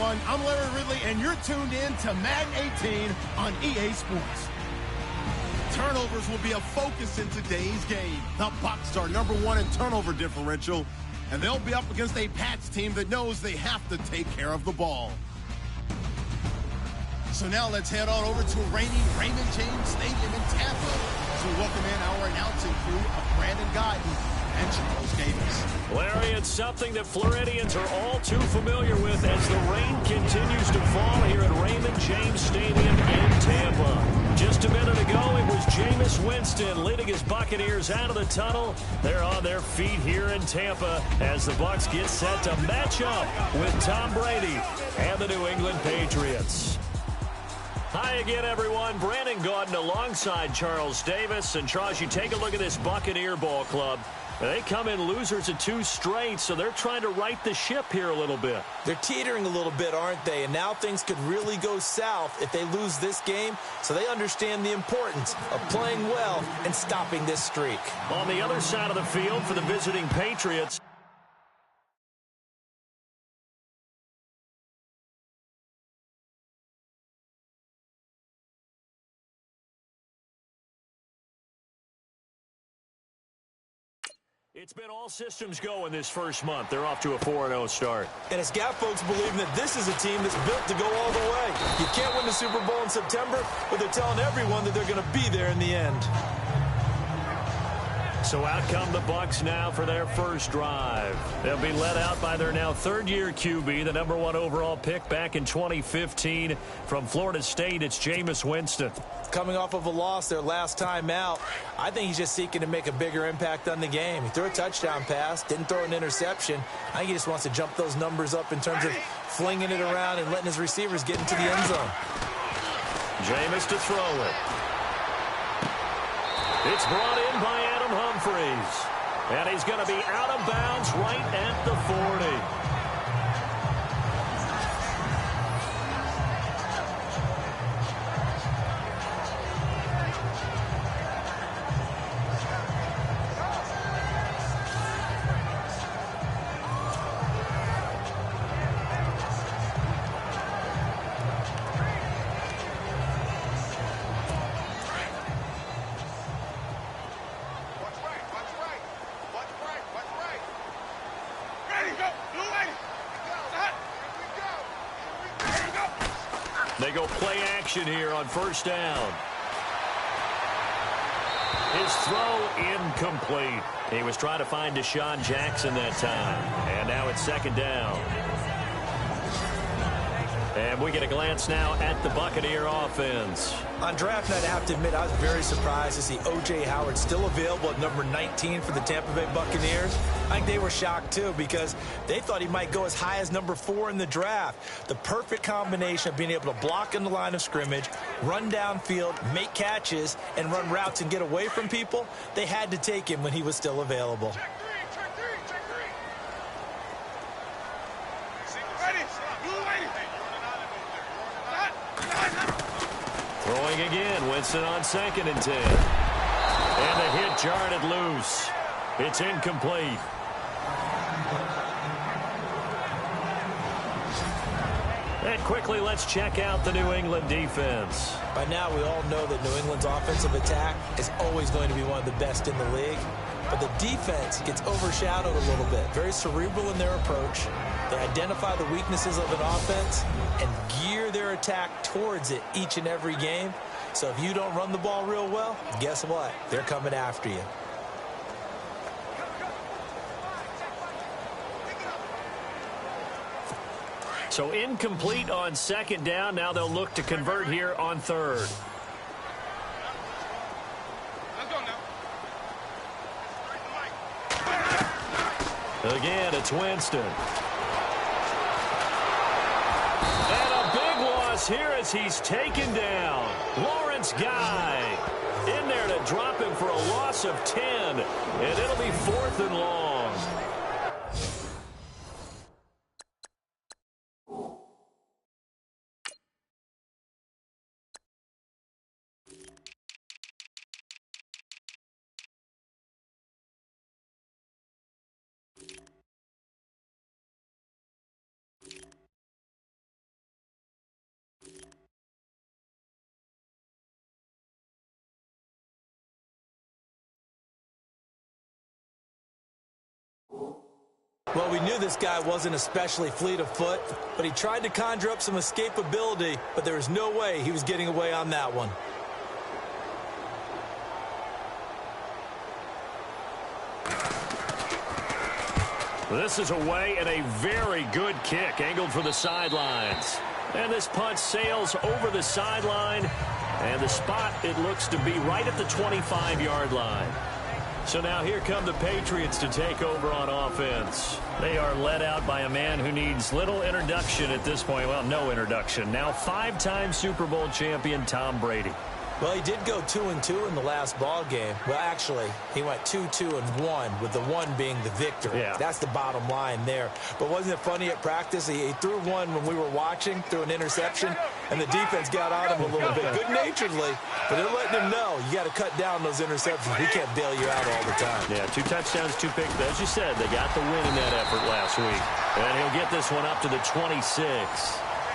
everyone. I'm Larry Ridley, and you're tuned in to Madden 18 on EA Sports. Turnovers will be a focus in today's game. The Bucs are #1 in turnover differential, and they'll be up against a Pats team that knows they have to take care of the ball. So now let's head on over to rainy Raymond James Stadium in Tampa to welcome in our announcing crew of Brandon Guyton and Charles Davis. Larry, it's something that Floridians are all too familiar with as the rain continues to fall here at Raymond James Stadium in Tampa. Just a minute ago, it was Jameis Winston leading his Buccaneers out of the tunnel. They're on their feet here in Tampa as the Bucs get set to match up with Tom Brady and the New England Patriots. Hi again, everyone. Brandon Guyton alongside Charles Davis. And Charles, you take a look at this Buccaneer ball club. They come in losers of 2 straight, so they're trying to right the ship here a little bit. They're teetering a little bit, aren't they? And now things could really go south if they lose this game, so they understand the importance of playing well and stopping this streak. On the other side of the field for the visiting Patriots, it's been all systems go in this first month. They're off to a 4-0 start. And it's got folks believing that this is a team that's built to go all the way. You can't win the Super Bowl in September, but they're telling everyone that they're going to be there in the end. So out come the Bucs now for their first drive. They'll be led out by their now third-year QB, the #1 overall pick back in 2015 from Florida State. It's Jameis Winston. Coming off of a loss their last time out, I think he's just seeking to make a bigger impact on the game. He threw a touchdown pass, didn't throw an interception. I think he just wants to jump those numbers up in terms of flinging it around and letting his receivers get into the end zone. Jameis to throw it. It's brought in by Adam Humphries. And he's going to be out of bounds right at the 40. They go play action here on first down. His throw incomplete. He was trying to find Deshaun Jackson that time. And now it's second down. And we get a glance now at the Buccaneer offense. On draft night, I have to admit, I was very surprised to see O.J. Howard still available at number 19 for the Tampa Bay Buccaneers. I think they were shocked, too, because they thought he might go as high as number 4 in the draft. The perfect combination of being able to block in the line of scrimmage, run downfield, make catches, and run routes and get away from people. They had to take him when he was still available. Throwing again, Winston on 2nd and 10. And the hit jarred it loose. It's incomplete. And quickly, let's check out the New England defense. By now, we all know that New England's offensive attack is always going to be one of the best in the league. But the defense gets overshadowed a little bit. Very cerebral in their approach. They identify the weaknesses of an offense and gear their attack towards it each and every game. So if you don't run the ball real well, guess what? They're coming after you. So incomplete on 2nd down. Now they'll look to convert here on 3rd. Again, it's Winston. And a big loss here as he's taken down. Lawrence Guy in there to drop him for a loss of 10. And it'll be 4th and long. Well, we knew this guy wasn't especially fleet of foot, but he tried to conjure up some escapability, but there was no way he was getting away on that one. This is away and a very good kick, angled for the sidelines. And this punch sails over the sideline, and the spot, it looks to be right at the 25-yard line. So now here come the Patriots to take over on offense. They are led out by a man who needs little introduction at this point. Well, no introduction. Now 5-time Super Bowl champion Tom Brady. Well, he did go 2-2 in the last ball game. Well, actually, he went 2-2-1, with the one being the victory. Yeah. That's the bottom line there. But wasn't it funny at practice? He threw one when we were watching, threw an interception, and the defense got on him a little bit, good-naturedly. But they're letting him know, you got to cut down those interceptions. We can't bail you out all the time. Yeah, 2 touchdowns, 2 picks. As you said, they got the win in that effort last week. And he'll get this one up to the 26.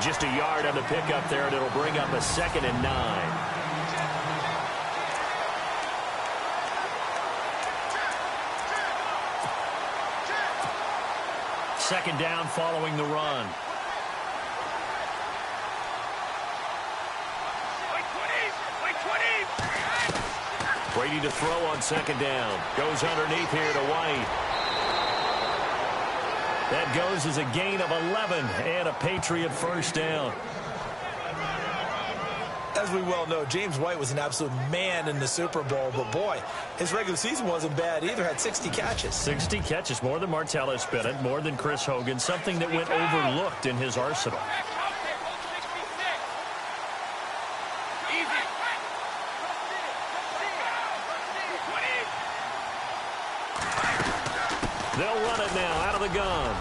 Just a yard on the pickup there, and it'll bring up a 2nd and 9. Second down following the run. Brady to throw on 2nd down. Goes underneath here to White. That goes as a gain of 11 and a Patriot first down. As we well know, James White was an absolute man in the Super Bowl, but boy, his regular season wasn't bad either. Had 60 catches. 60 catches, more than Martellus Bennett, more than Chris Hogan, something that went overlooked in his arsenal. They'll run it now out of the gun.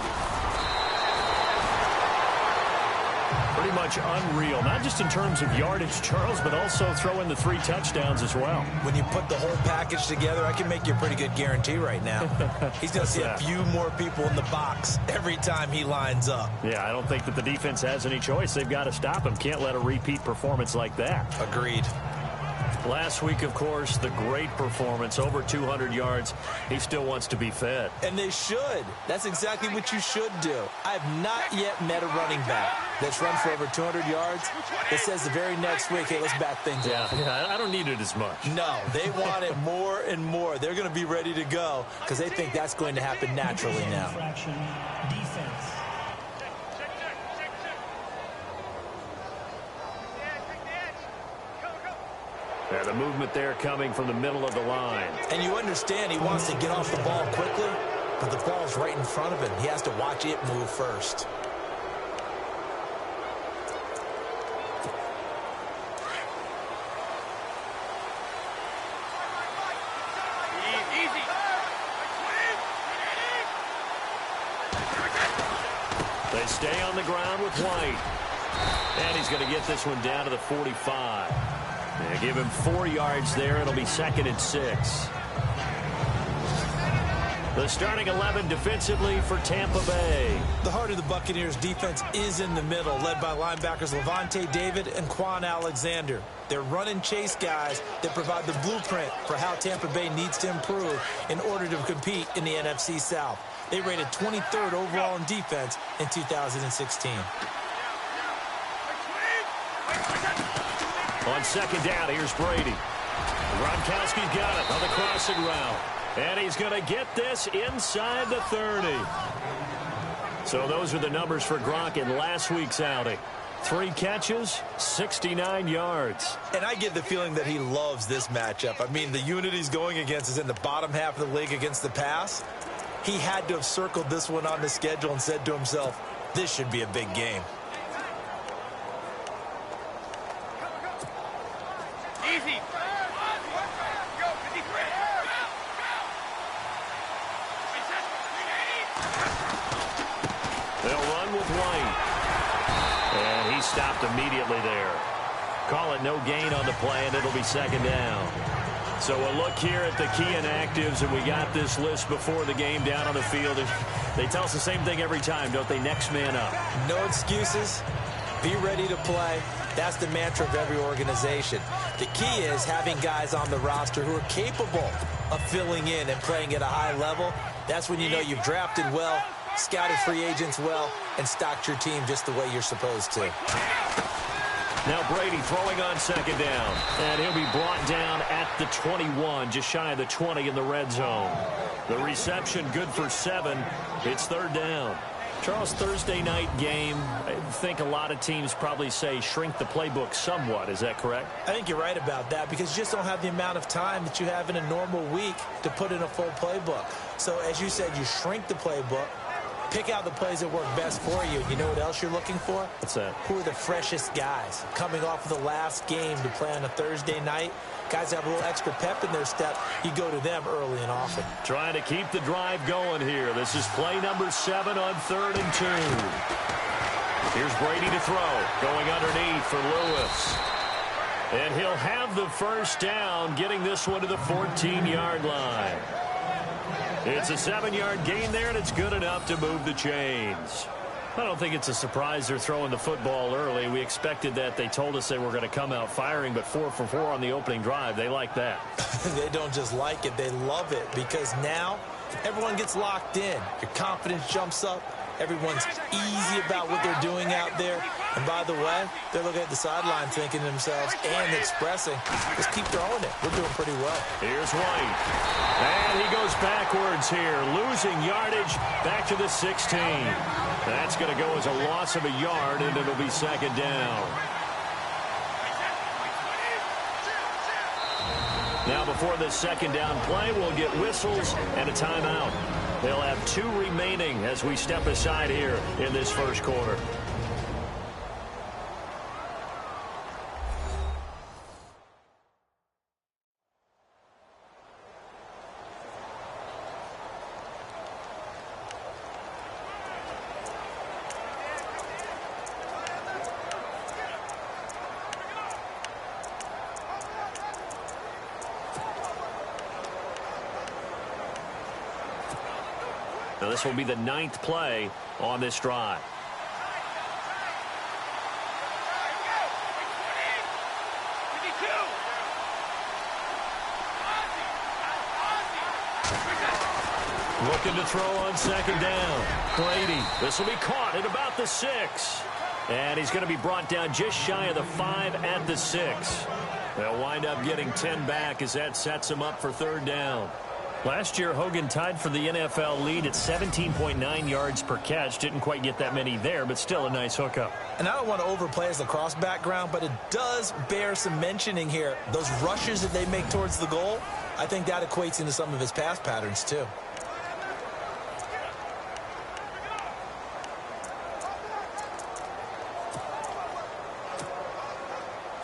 Pretty much unreal, not just in terms of yardage, Charles, but also throwing the 3 touchdowns as well. When you put the whole package together, I can make you a pretty good guarantee right now. He's going to see a few more people in the box every time he lines up. Yeah, I don't think that the defense has any choice. They've got to stop him. Can't let a repeat performance like that. Agreed. Last week, of course, the great performance, over 200 yards. He still wants to be fed. And they should. That's exactly what you should do. I have not yet met a running back that's run for over 200 yards that says the very next week, hey, let's back things up. Yeah, I don't need it as much. No, they want it more and more. They're going to be ready to go because they think that's going to happen naturally now. Yeah, the movement there coming from the middle of the line. And you understand he wants to get off the ball quickly, but the ball's right in front of him. He has to watch it move first. They stay on the ground with White. And he's going to get this one down to the 45. They give him 4 yards there. It'll be 2nd and 6. The starting 11 defensively for Tampa Bay. The heart of the Buccaneers defense is in the middle, led by linebackers Levante David and Quan Alexander. They're run-and-chase guys that provide the blueprint for how Tampa Bay needs to improve in order to compete in the NFC South. They rated 23rd overall in defense in 2016. On 2nd down, here's Brady. Gronkowski's got it on the crossing route. And he's going to get this inside the 30. So those are the numbers for Gronk in last week's outing. 3 catches, 69 yards. And I get the feeling that he loves this matchup. I mean, the unit he's going against is in the bottom half of the league against the pass. He had to have circled this one on the schedule and said to himself, this should be a big game. Easy. They'll run with White. And he stopped immediately there. Call it no gain on the play, and it'll be 2nd down. So a look here at the key inactives, and we got this list before the game down on the field. They tell us the same thing every time, don't they? Next man up. No excuses. Be ready to play. That's the mantra of every organization. The key is having guys on the roster who are capable of filling in and playing at a high level. That's when you know you've drafted well scouted free agents well, and stocked your team just the way you're supposed to. Now Brady throwing on second down. And he'll be brought down at the 21, just shy of the 20 in the red zone. The reception good for 7. It's third down. Charles, Thursday night game, I think a lot of teams probably say shrink the playbook somewhat. Is that correct? I think you're right about that because you just don't have the amount of time that you have in a normal week to put in a full playbook. So as you said, you shrink the playbook, pick out the plays that work best for you. You know what else you're looking for? What's that? Who are the freshest guys coming off of the last game to play on a Thursday night? Guys have a little extra pep in their step. You go to them early and often. Trying to keep the drive going here. This is play number 7 on 3rd and 2. Here's Brady to throw. Going underneath for Lewis. And he'll have the first down, getting this one to the 14-yard line. It's a 7-yard gain there, and it's good enough to move the chains. I don't think it's a surprise they're throwing the football early. We expected that. They told us they were going to come out firing, but 4 for 4 on the opening drive. They like that. They don't just like it. They love it because now everyone gets locked in. Your confidence jumps up. Everyone's easy about what they're doing out there. And by the way, they're looking at the sideline thinking to themselves and expressing, just keep throwing it. We're doing pretty well. Here's White. And he goes backwards here, losing yardage back to the 16. That's going to go as a loss of a yard, and it'll be second down. Now before this second down play, we'll get whistles and a timeout. They'll have 2 remaining as we step aside here in this first quarter. Now this will be the 9th play on this drive. Looking to throw on second down. Brady, this will be caught at about the 6. And he's going to be brought down just shy of the 5 at the 6. They'll wind up getting 10 back as that sets him up for third down. Last year, Hogan tied for the NFL lead at 17.9 yards per catch. Didn't quite get that many there, but still a nice hookup. And I don't want to overplay his lacrosse background, but it does bear some mentioning here. Those rushes that they make towards the goal, I think that equates into some of his pass patterns, too.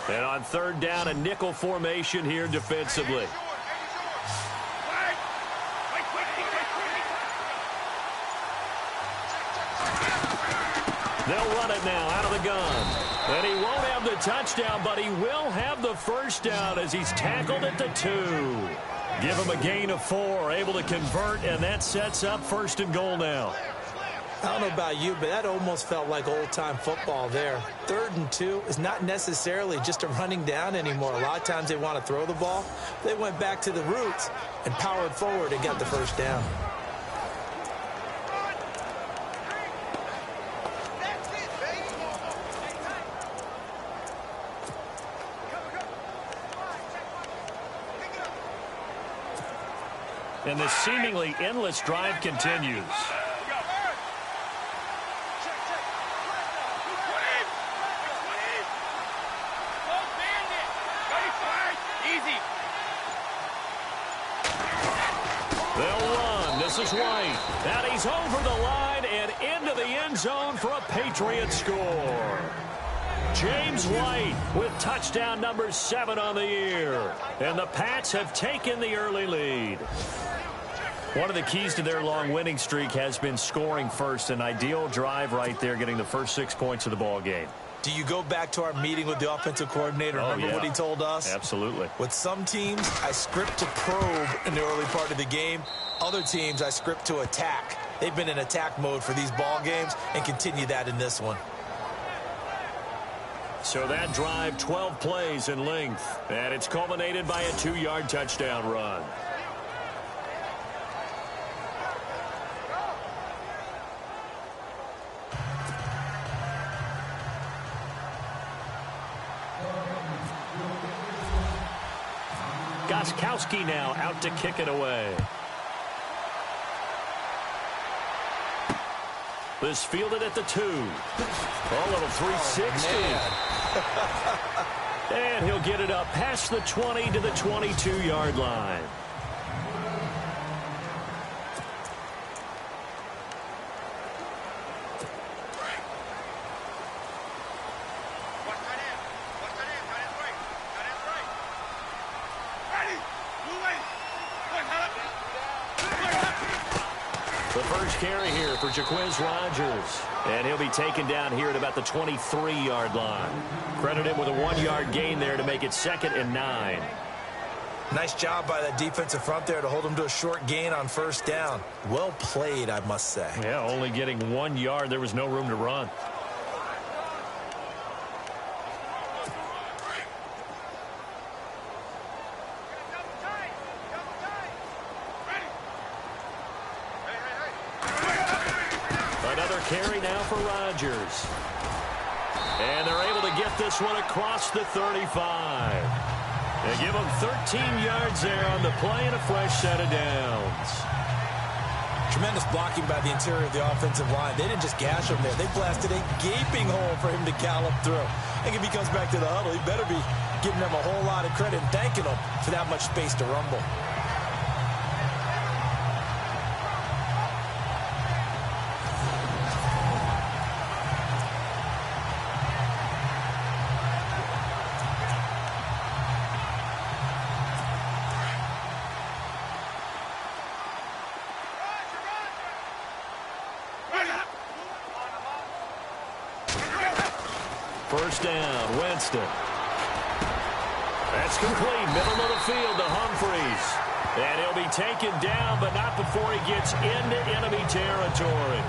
And on third down, a nickel formation here defensively. They'll run it now out of the gun. And he won't have the touchdown, but he will have the first down as he's tackled at the 2. Give him a gain of 4, able to convert, and that sets up first and goal now. I don't know about you, but that almost felt like old-time football there. 3rd and 2 is not necessarily just a running down anymore. A lot of times they want to throw the ball. They went back to the roots and powered forward and got the first down. And this seemingly endless drive continues. They'll run. This is White. And he's over the line and into the end zone for a Patriot score. James White with touchdown number 7 on the year. And the Pats have taken the early lead. One of the keys to their long winning streak has been scoring first. An ideal drive right there, getting the first 6 points of the ball game. Do you go back to our meeting with the offensive coordinator? Remember what he told us? Absolutely. With some teams, I script to probe in the early part of the game. Other teams, I script to attack. They've been in attack mode for these ball games and continue that in this one. So that drive, 12 plays in length. And it's culminated by a 2-yard touchdown run. Gostkowski now out to kick it away. This fielded at the 2. A little 360. And he'll get it up past the 20 to the 22-yard line. The first carry here for Jaquiz Rodgers. And he'll be taken down here at about the 23-yard line. Credit him with a 1-yard gain there to make it 2nd and 9. Nice job by that defensive front there to hold him to a short gain on first down. Well played, I must say. Yeah, only getting 1 yard. There was no room to run. Another carry now for Rodgers. And they're able to get this one across the 35. They give him 13 yards there on the play and a fresh set of downs. Tremendous blocking by the interior of the offensive line. They didn't just gash him there. They blasted a gaping hole for him to gallop through. I think if he comes back to the huddle, he better be giving them a whole lot of credit and thanking them for that much space to rumble. First down, Winston. That's complete, middle of the field to Humphries. And he'll be taken down, but not before he gets into enemy territory.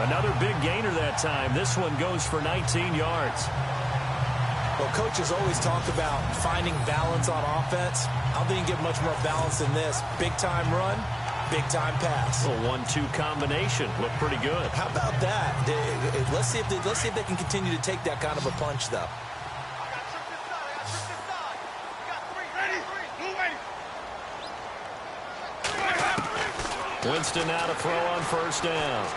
Another big gainer that time. This one goes for 19 yards. Well, coaches always talk about finding balance on offense. I don't think you can get much more balance than this. Big-time run, big-time pass. A 1-2 combination. Looked pretty good. How about that? Let's see if they can continue to take that kind of a punch, though. Winston now to throw on first down.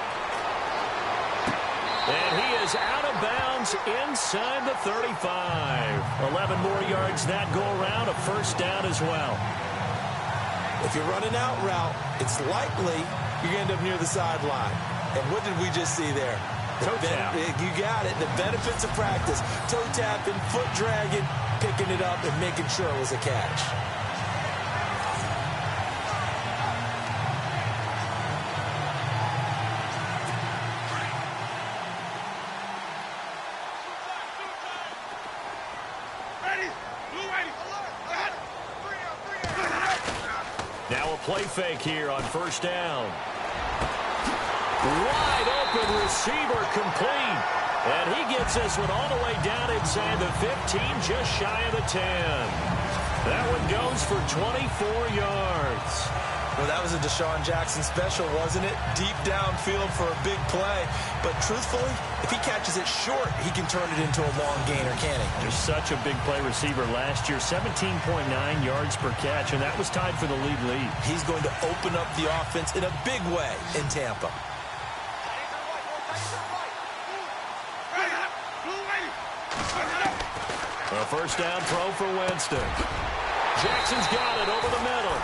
And he is out of bounds inside the 35. 11 more yards that go around, a first down as well. If you're running out route, it's likely you're going to end up near the sideline. And what did we just see there? Toe tap. You got it. The benefits of practice. Toe tapping, foot dragging, picking it up, and making sure it was a catch. Now a play fake here on first down. Wide open receiver complete. And he gets this one all the way down inside the 15, just shy of the 10. That one goes for 24 yards. Well, that was a Deshaun Jackson special, wasn't it? Deep downfield for a big play. But truthfully, if he catches it short, he can turn it into a long gainer, can he? Just such a big play receiver last year. 17.9 yards per catch, and that was tied for the lead. He's going to open up the offense in a big way in Tampa. A first down throw for Winston. Jackson's got it over the middle.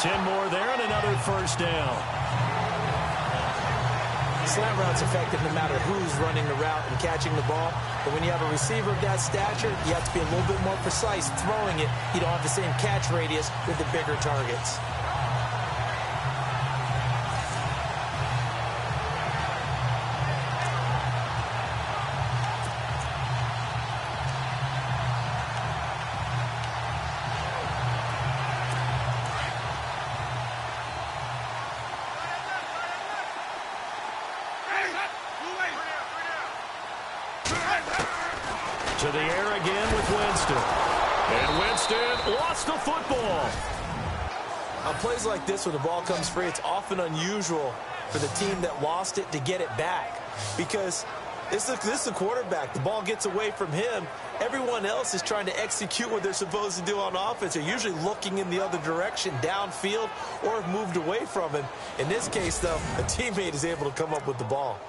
10 more there and another first down. Slant route's effective no matter who's running the route and catching the ball. But when you have a receiver of that stature, you have to be a little bit more precise throwing it. You don't have the same catch radius with the bigger targets. To the air again with Winston. And Winston lost the football. On plays like this, when the ball comes free, it's often unusual for the team that lost it to get it back. Because This is the quarterback. The ball gets away from him. Everyone else is trying to execute what they're supposed to do on offense. They're usually looking in the other direction, downfield, or have moved away from him. In this case, though, a teammate is able to come up with the ball.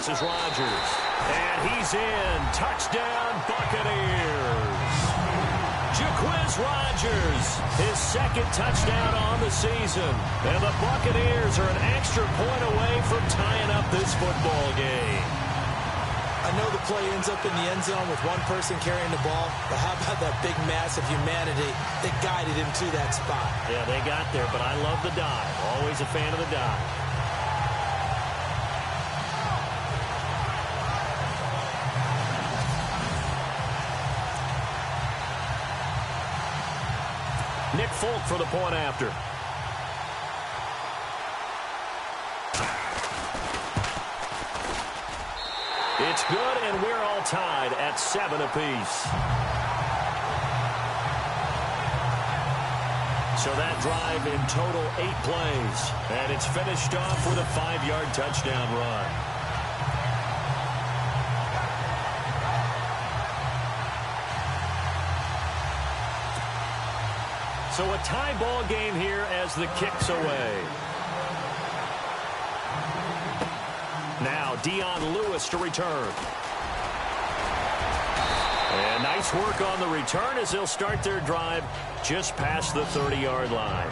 This is Rodgers, and he's in. Touchdown, Buccaneers. Jaquiz Rodgers, his second touchdown on the season. And the Buccaneers are an extra point away from tying up this football game. I know the play ends up in the end zone with one person carrying the ball, but how about that big mass of humanity that guided him to that spot? Yeah, they got there, but I love the dive. Always a fan of the dive. Nick Folk for the point after. It's good, and we're all tied at 7 apiece. So that drive in total 8 plays, and it's finished off with a 5-yard touchdown run. So a tie ball game here as the kick's away. Now Dion Lewis to return. And nice work on the return as they'll start their drive just past the 30-yard line.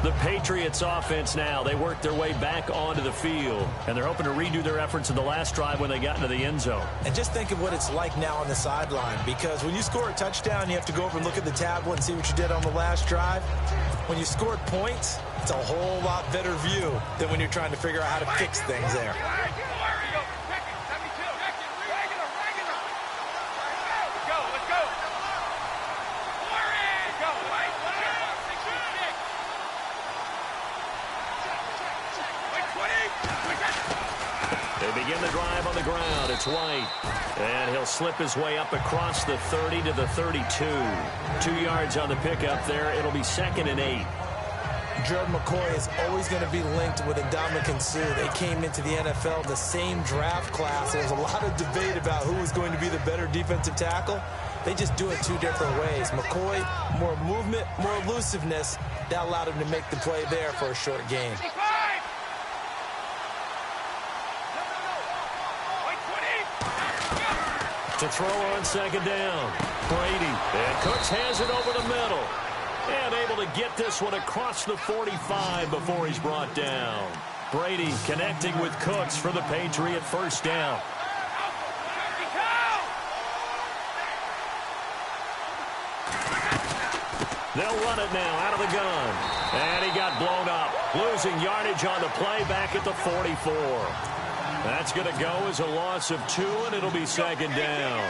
The Patriots offense now, they work their way back onto the field, and they're hoping to redo their efforts in the last drive when they got into the end zone. And just think of what it's like now on the sideline, because when you score a touchdown, you have to go over and look at the tablet and see what you did on the last drive. When you scored points, it's a whole lot better view than when you're trying to figure out how to fix things there. They begin the drive on the ground. It's White. And he'll slip his way up across the 30 to the 32. 2 yards on the pickup there. It'll be 2nd and 8. Gerald McCoy is always going to be linked with Ndamukong Suh. They came into the NFL the same draft class. There was a lot of debate about who was going to be the better defensive tackle. They just do it 2 different ways. McCoy, more movement, more elusiveness. That allowed him to make the play there for a short gain. To throw on 2nd down. Brady. And Cooks has it over the middle. And able to get this one across the 45 before he's brought down. Brady connecting with Cooks for the Patriot first down. They'll run it now out of the gun. And he got blown up. Losing yardage on the play back at the 44. That's going to go as a loss of 2, and it'll be 2nd down.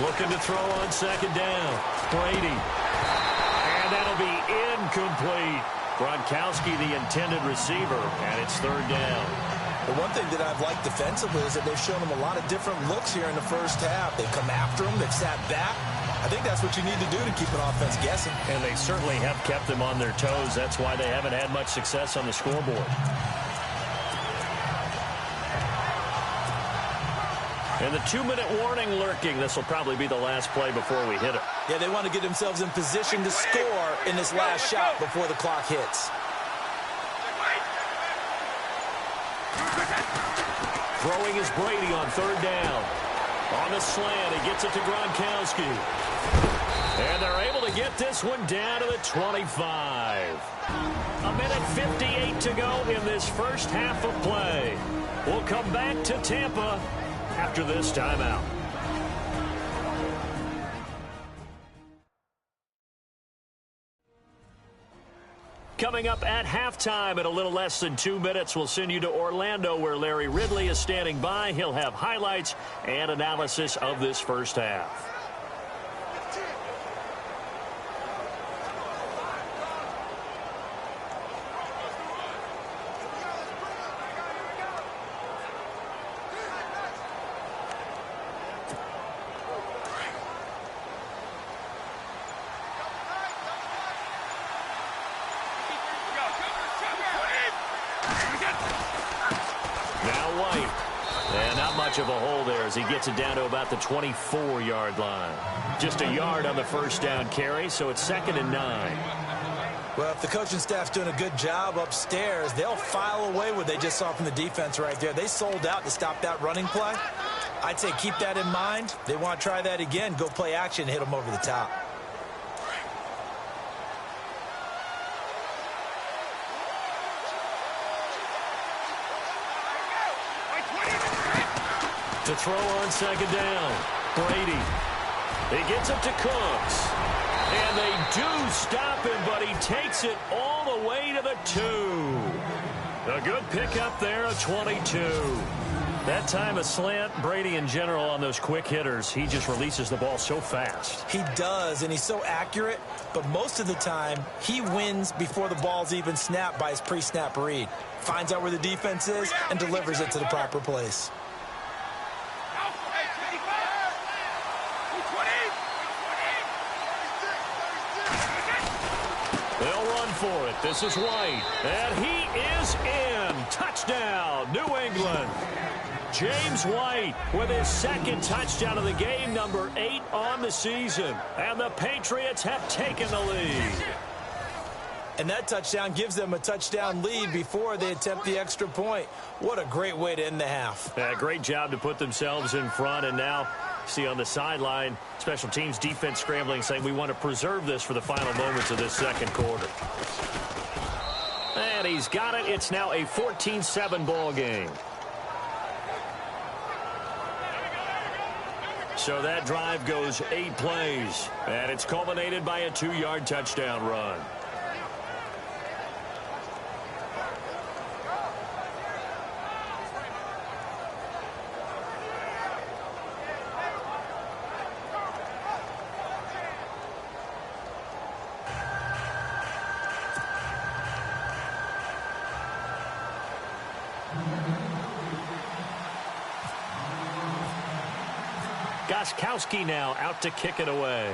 Looking to throw on 2nd down. Brady. And that'll be incomplete. Gronkowski, the intended receiver, and it's 3rd down. The one thing that I've liked defensively is that they've shown them a lot of different looks here in the first half. They've come after them. They've sat back. I think that's what you need to do to keep an offense guessing. And they certainly have kept them on their toes. That's why they haven't had much success on the scoreboard. And the 2-minute warning lurking. This will probably be the last play before we hit it. Yeah, they want to get themselves in position to score in this last shot before the clock hits. Throwing is Brady on 3rd down. On the slant, he gets it to Gronkowski. And they're able to get this one down to the 25. 1:58 to go in this first half of play. We'll come back to Tampa after this timeout. coming up at halftime in a little less than 2 minutes. We'll send you to Orlando, where Larry Ridley is standing by. He'll have highlights and analysis of this first half. Of a hole there as he gets it down to about the 24-yard line. Just a yard on the first down carry, so it's 2nd and 9. Well, if the coaching staff's doing a good job upstairs, they'll file away what they just saw from the defense right there. They sold out to stop that running play. I'd say keep that in mind. They want to try that again. Go play action, hit them over the top. To throw on 2nd down. Brady. He gets it to Cooks. And they do stop him, but he takes it all the way to the 2. A good pickup there, a 22. That time a slant. Brady in general on those quick hitters, he just releases the ball so fast. He does, and he's so accurate, but most of the time he wins before the ball's even snapped by his pre-snap read. Finds out where the defense is and delivers it to the proper place. For it. This is White, and he is in. Touchdown, New England. James White with his 2nd touchdown of the game, number 8 on the season. And the Patriots have taken the lead. And that touchdown gives them a touchdown lead before they attempt the extra point. What a great way to end the half. Great job to put themselves in front, and now see on the sideline, special teams defense scrambling, saying we want to preserve this for the final moments of this 2nd quarter. And he's got it. It's now a 14-7 ball game. So that drive goes 8 plays, and it's culminated by a 2-yard touchdown run. Gostkowski now out to kick it away.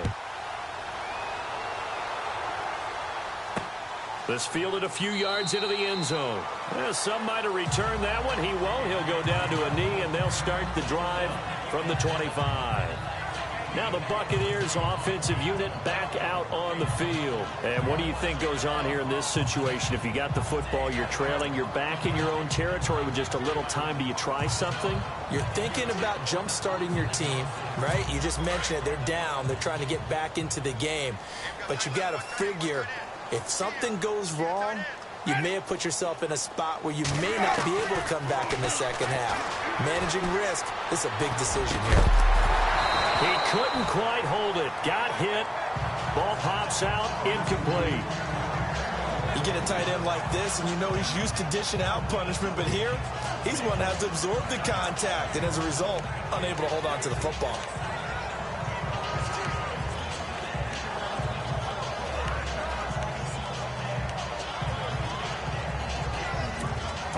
This fielded a few yards into the end zone. Some might have returned that one. He won't. He'll go down to a knee, and they'll start the drive from the 25. Now the Buccaneers offensive unit back out on the field. And what do you think goes on here in this situation? If you got the football, you're trailing, you're back in your own territory with just a little time. Do you try something? You're thinking about jump-starting your team, right? You just mentioned it. They're down. They're trying to get back into the game. But you got to figure, if something goes wrong, you may have put yourself in a spot where you may not be able to come back in the second half. Managing risk is a big decision here. He couldn't quite hold it. Got hit. Ball pops out. Incomplete. You get a tight end like this, and you know he's used to dishing out punishment, but here, he's one that has to absorb the contact, and as a result, unable to hold on to the football.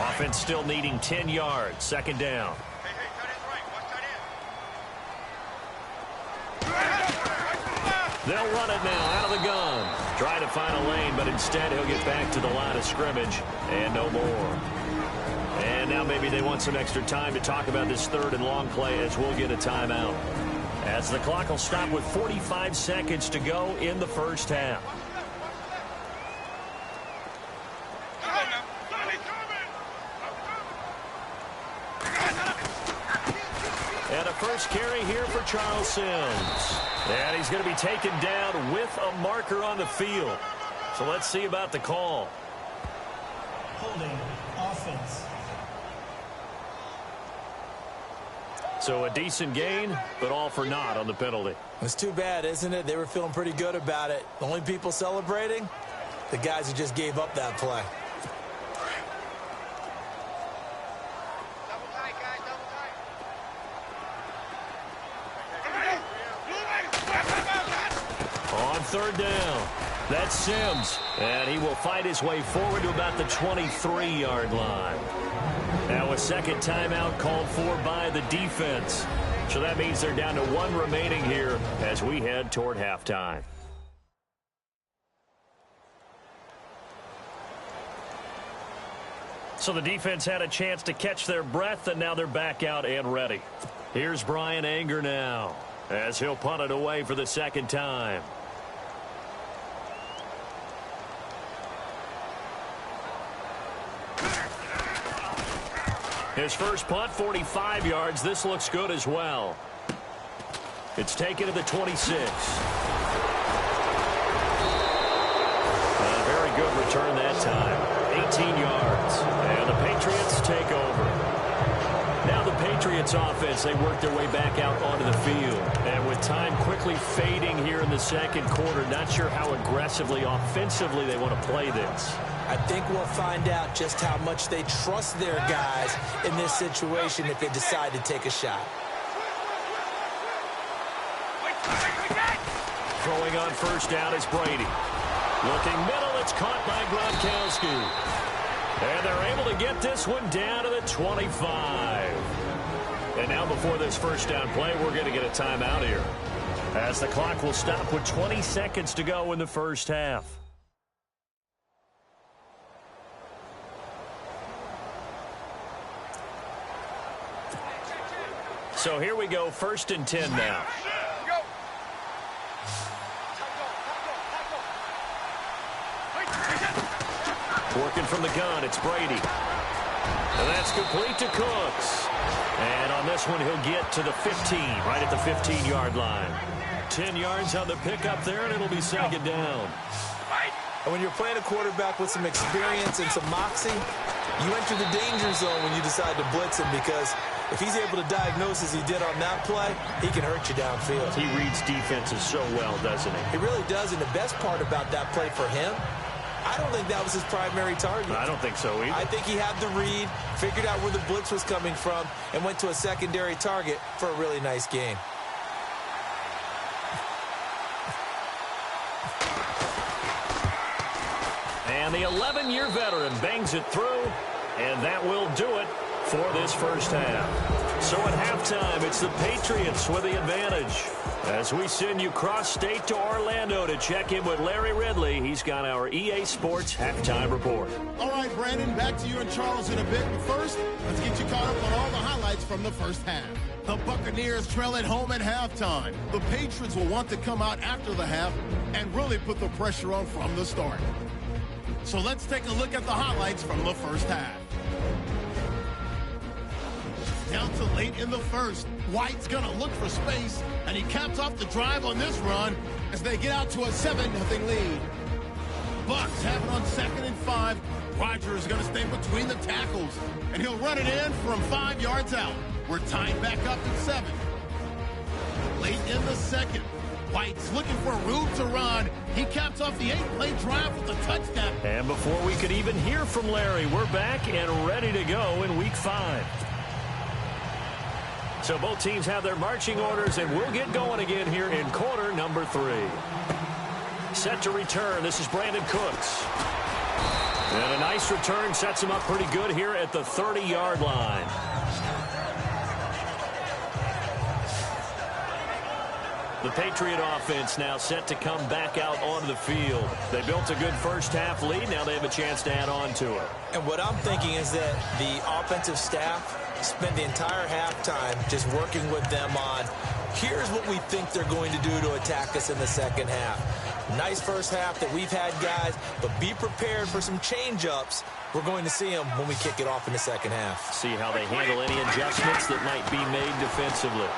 Offense still needing 10 yards. 2nd down. They'll run it now out of the gun. Try to find a lane, but instead he'll get back to the line of scrimmage and no more. And now maybe they want some extra time to talk about this 3rd and long play, as we'll get a timeout. As the clock will stop with 45 seconds to go in the first half. And a first carry here for Charles Sims. And he's going to be taken down with a marker on the field. So let's see about the call. Holding offense. So a decent gain, but all for naught on the penalty. It's too bad, isn't it? They were feeling pretty good about it. The only people celebrating, the guys who just gave up that play. On third down, that's Sims, and he will fight his way forward to about the 23-yard line. Now a second timeout called for by the defense. So that means they're down to one remaining here as we head toward halftime. So the defense had a chance to catch their breath, and now they're back out and ready. Here's Brian Anger now as he'll punt it away for the second time. His first punt, 45 yards. This looks good as well. It's taken to the 26. A very good return that time. 18 yards. And the Patriots take over. Now the Patriots offense, they work their way back out onto the field. And with time quickly fading here in the second quarter, not sure how aggressively, offensively they want to play this. I think we'll find out just how much they trust their guys in this situation if they decide to take a shot. Throwing on first down is Brady. Looking middle, it's caught by Gronkowski. And they're able to get this one down to the 25. And now before this first down play, we're going to get a timeout here, as the clock will stop with 20 seconds to go in the first half. So here we go, 1st and 10 now. Working from the gun, it's Brady. And that's complete to Cooks. And on this one, he'll get to the 15, right at the 15-yard line. 10 yards on the pickup there, and it'll be second down. And when you're playing a quarterback with some experience and some moxie, you enter the danger zone when you decide to blitz him, because if he's able to diagnose as he did on that play, he can hurt you downfield. He reads defenses so well, doesn't he? He really does, and the best part about that play for him, I don't think that was his primary target. I don't think so either. I think he had the read, figured out where the blitz was coming from, and went to a secondary target for a really nice gain. And the 11-year veteran bangs it through, and that will do it for this first half. So at halftime, it's the Patriots with the advantage, as we send you cross-state to Orlando to check in with Larry Ridley. He's got our EA Sports halftime report. All right, Brandon, back to you and Charles in a bit. But first, let's get you caught up on all the highlights from the first half. The Buccaneers trail at home at halftime. The Patriots will want to come out after the half and really put the pressure on from the start. So let's take a look at the highlights from the first half. Down to late in the first, White's going to look for space, and he caps off the drive on this run as they get out to a 7-0 lead. Bucs have it on 2nd and 5. Rodgers is going to stay between the tackles, and he'll run it in from 5 yards out. We're tied back up at 7. Late in the second, White's looking for room to run. He caps off the 8-play drive with a touchdown. And before we could even hear from Larry, we're back and ready to go in Week 5. So both teams have their marching orders, and we'll get going again here in quarter number 3. Set to return, this is Brandon Cooks. And a nice return sets him up pretty good here at the 30-yard line. The Patriot offense now set to come back out onto the field. They built a good first half lead. Now they have a chance to add on to it. And what I'm thinking is that the offensive staff spent the entire halftime just working with them on, here's what we think they're going to do to attack us in the second half. Nice first half that we've had, guys, but be prepared for some change-ups. We're going to see them when we kick it off in the second half. See how they handle any adjustments that might be made defensively.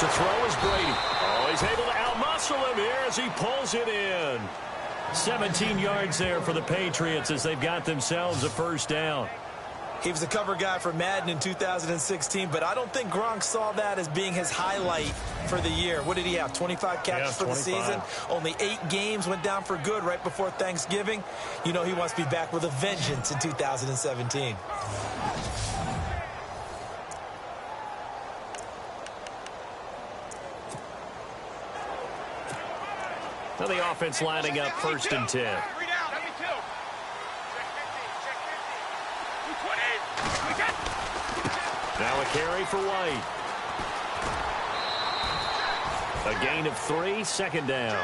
To throw is Brady. Oh, he's able to outmuscle him here as he pulls it in. 17 yards there for the Patriots as they've got themselves a first down. He was a cover guy for Madden in 2016, but I don't think Gronk saw that as being his highlight for the year. What did he have, 25 catches for the season? Only 8 games, went down for good right before Thanksgiving. You know he wants to be back with a vengeance in 2017. Now the offense lining up 1st and 10. Now a carry for White. A gain of 3, 2nd down.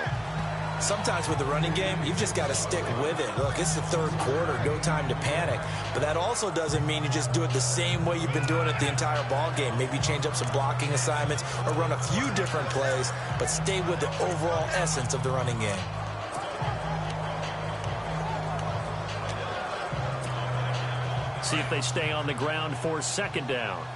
Sometimes with the running game, you've just got to stick with it. Look, it's the 3rd quarter, no time to panic. But that also doesn't mean you just do it the same way you've been doing it the entire ball game. Maybe change up some blocking assignments or run a few different plays, but stay with the overall essence of the running game. See if they stay on the ground for 2nd down.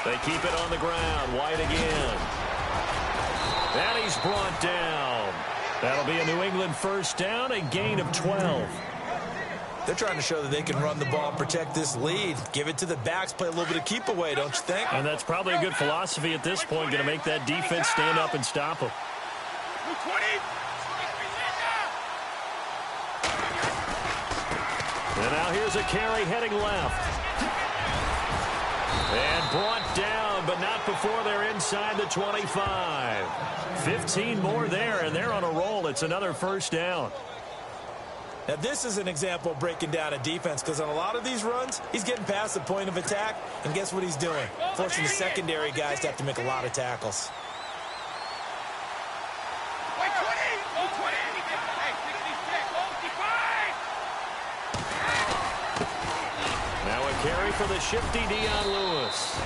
They keep it on the ground. White again. And he's brought down. That'll be a New England 1st down, a gain of 12. They're trying to show that they can run the ball and protect this lead. Give it to the backs, play a little bit of keep away, don't you think? And that's probably a good philosophy at this point, going to make that defense stand up and stop them. And now here's a carry heading left. And brought down, but not before they're inside the 25. 15 more there, and they're on a roll. It's another 1st down. Now, this is an example of breaking down a defense, because on a lot of these runs, he's getting past the point of attack, and guess what he's doing? Forcing the secondary guys to have to make a lot of tackles. Now a carry for the shifty Dion Lewis.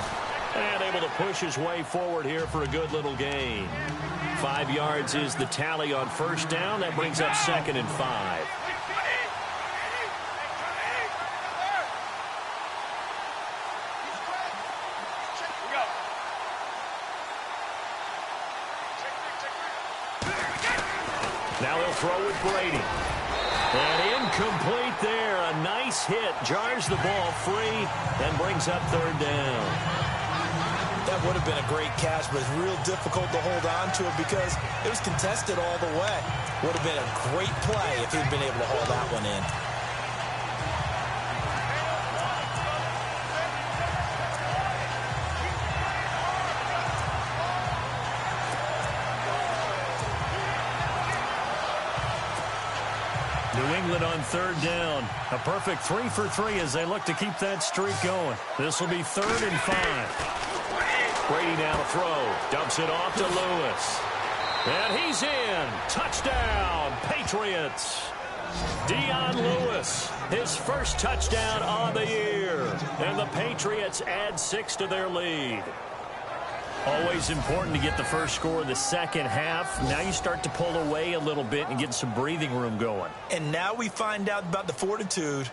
And able to push his way forward here for a good little gain. 5 yards is the tally on 1st down. That brings up 2nd and 5. Now he'll throw with Brady. And incomplete there. A nice hit. Jars the ball free and brings up 3rd down. That would have been a great catch, but it's real difficult to hold on to it because it was contested all the way. Would have been a great play if he'd been able to haul that one in. New England on 3rd down. A perfect 3 for 3 as they look to keep that streak going. This will be 3rd and 5. Brady now to throw. Dumps it off to Lewis. And he's in. Touchdown, Patriots. Dion Lewis, his 1st touchdown on the year. And the Patriots add 6 to their lead. Always important to get the first score of the second half. Now you start to pull away a little bit and get some breathing room going. And now we find out about the fortitude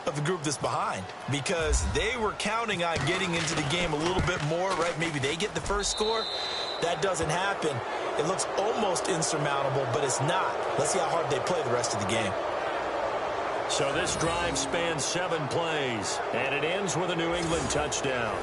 of the group that's behind, because they were counting on getting into the game a little bit more, right? Maybe they get the first score. That doesn't happen. It looks almost insurmountable, but it's not. Let's see how hard they play the rest of the game. So this drive spans 7 plays, and it ends with a New England touchdown.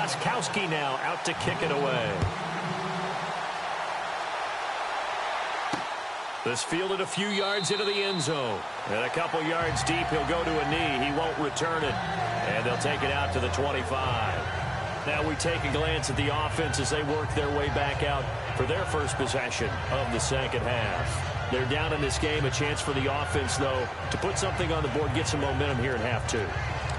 Gostkowski now out to kick it away. This fielded a few yards into the end zone. And a couple yards deep, he'll go to a knee. He won't return it. And they'll take it out to the 25. Now we take a glance at the offense as they work their way back out for their first possession of the second half. They're down in this game. A chance for the offense, though, to put something on the board, get some momentum here in half two.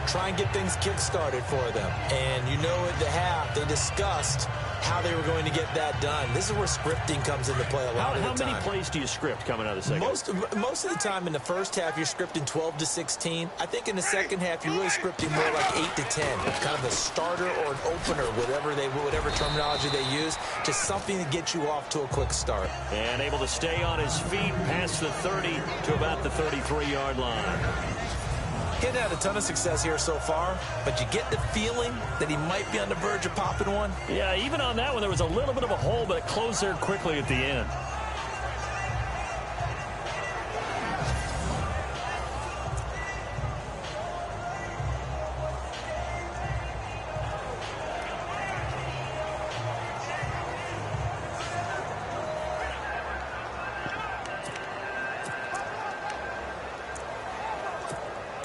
Try and get things kick-started for them. And you know at the half, they discussed how they were going to get that done. This is where scripting comes into play a lot of the time. How many plays do you script coming out of the second? Most of the time in the first half, you're scripting 12 to 16. I think in the second half, you're really scripting more like 8 to 10. It's kind of a starter or an opener, whatever terminology they use, just something to get you off to a quick start. And able to stay on his feet past the 30 to about the 33-yard line. He hasn't had a ton of success here so far, but you get the feeling that he might be on the verge of popping one. Yeah, even on that one, there was a little bit of a hole, but it closed there quickly at the end.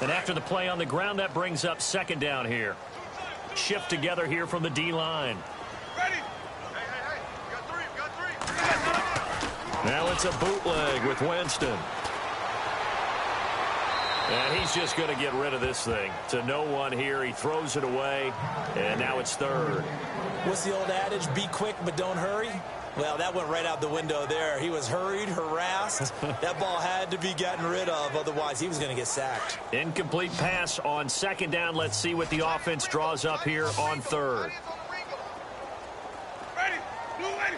And after the play on the ground, that brings up second down here. Shift together here from the D-line. Ready. Hey. We got three. Now it's a bootleg with Winston. And he's just going to get rid of this thing. To no one here. He throws it away. And now it's third. What's the old adage? Be quick, but don't hurry. Well, that went right out the window there. He was hurried, harassed. That ball had to be gotten rid of. Otherwise, he was going to get sacked. Incomplete pass on second down. Let's see what the offense draws up here on third. Ready. Blue ready.